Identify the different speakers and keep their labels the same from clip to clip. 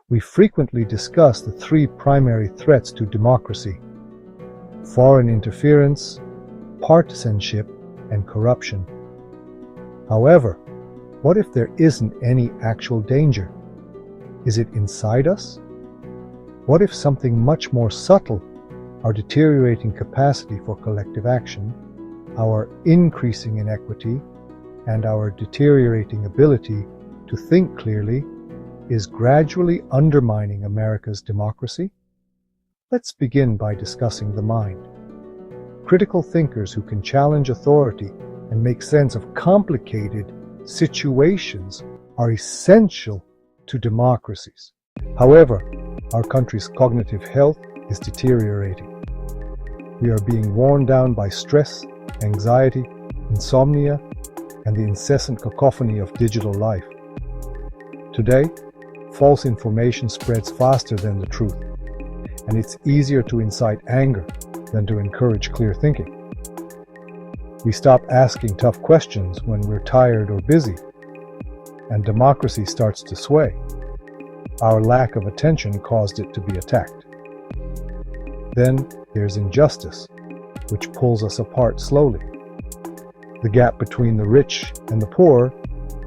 Speaker 1: We frequently discuss the three primary threats to democracy: foreign interference, partisanship, and corruption. However, what if there isn't any actual danger? Is it inside us? What if something much more subtle, our deteriorating capacity for collective action, our increasing inequity, and our deteriorating ability to think clearly, is gradually undermining America's democracy? Let's begin by discussing the mind. Critical thinkers who can challenge authority and make sense of complicated situations are essential to democracies. However, our country's cognitive health is deteriorating. We are being worn down by stress, anxiety, insomnia, and the incessant cacophony of digital life. Today, false information spreads faster than the truth, and it's easier to incite anger than to encourage clear thinking. We stop asking tough questions when we're tired or busy, and democracy starts to sway. Our lack of attention caused it to be attacked. Then there's injustice, which pulls us apart slowly. The gap between the rich and the poor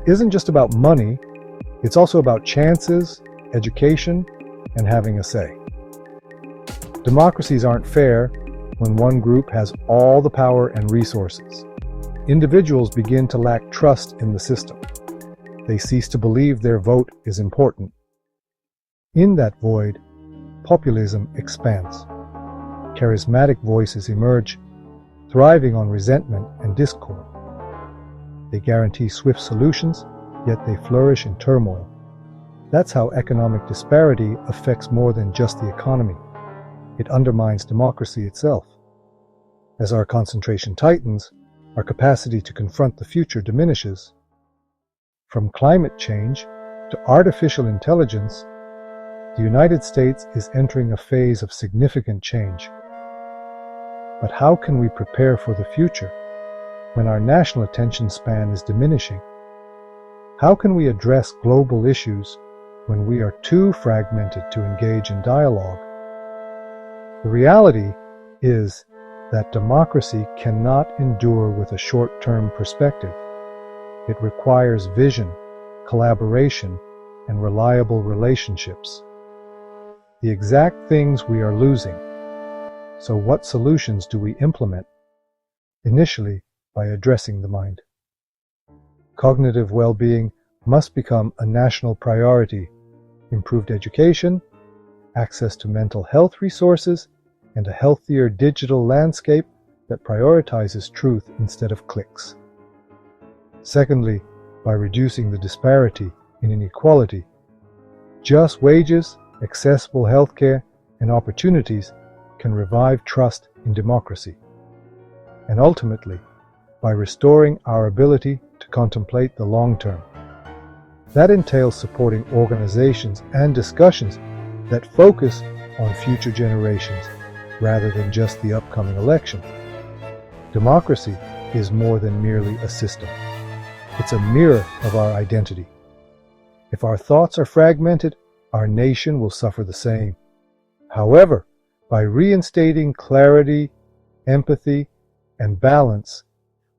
Speaker 1: isn't just about money, it's also about chances, education, and having a say. Democracies aren't fair when one group has all the power and resources. Individuals begin to lack trust in the system. They cease to believe their vote is important. In that void, populism expands. Charismatic voices emerge, thriving on resentment and discord. They guarantee swift solutions, yet they flourish in turmoil. That's how economic disparity affects more than just the economy. It undermines democracy itself. As our concentration tightens, our capacity to confront the future diminishes. From climate change to artificial intelligence, the United States is entering a phase of significant change. But how can we prepare for the future when our national attention span is diminishing? How can we address global issues when we are too fragmented to engage in dialogue? The reality is that democracy cannot endure with a short-term perspective. It requires vision, collaboration, and reliable relationships. The exact things we are losing. So what solutions do we implement? Initially, by addressing the mind. Cognitive well-being must become a national priority. Improved education, access to mental health resources, and a healthier digital landscape that prioritizes truth instead of clicks. Secondly, by reducing the disparity in inequality. Just wages, accessible healthcare, and opportunities can revive trust in democracy. And ultimately, by restoring our ability to contemplate the long term. That entails supporting organizations and discussions that focus on future generations rather than just the upcoming election. Democracy is more than merely a system. It's a mirror of our identity. If our thoughts are fragmented, our nation will suffer the same. However, by reinstating clarity, empathy, and balance,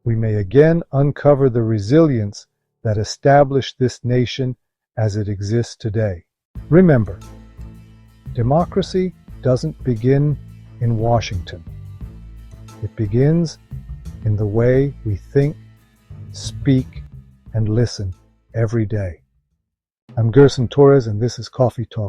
Speaker 1: we may again uncover the resilience that established this nation as it exists today. Remember, democracy doesn't begin in Washington. It begins in the way we think, speak, and listen every day. I'm Gerson Torres, and this is Coffee Talk.